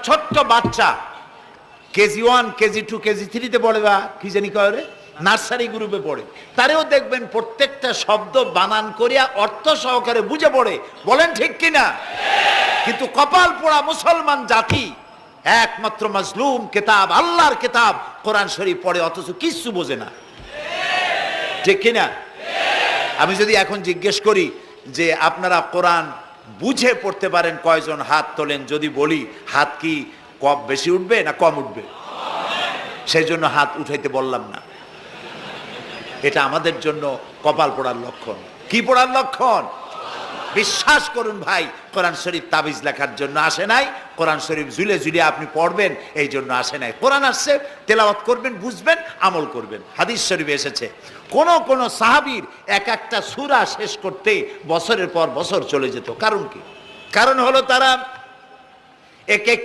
ছোট্ট বাচ্চা KG 1 KG 2 KG 3 তে পড়ে বা কি জানি করে নার্সারি গ্রুপে পড়ে, তারেও দেখবেন প্রত্যেকটা শব্দ বানান করিয়া অর্থ সহকারে বুঝে পড়ে। বলেন ঠিক কিনা? কিন্তু কপাল পোড়া মুসলমান জাতি একমাত্র মাজলুম কিতাব, আল্লাহর কিতাব কোরআন শরীফ পড়ে অথচ কিছু বোঝে না। ঠিক কিনা? আমি যদি এখন জিজ্ঞেস করি যে আপনারা কোরআন বুঝে পড়তে পারেন কয়জন, হাত তোলেন। যদি বলি হাত কি কম বেশি উঠবে না কম উঠবে? সেই জন্য হাত উঠাইতে বললাম না। এটা আমাদের জন্য কপাল পোড়ার লক্ষণ। কি পোড়ার লক্ষণ? বিশ্বাস করুন ভাই, কোরআন শরীফ তাবিজ লেখার জন্য আসে নাই, কোরআন শরীফ ঝুলে ঝুলে আপনি পড়বেন এই জন্য আসে নাই। কোরআন আসছে তেলাওয়াত করবেন, বুঝবেন, আমল করবেন। হাদিস শরীফে এসেছে কোন কোন সাহাবীর এক একটা সূরা শেষ করতে বছরের পর বছর চলে যেত। কারণ কি? কারণ হলো তারা এক এক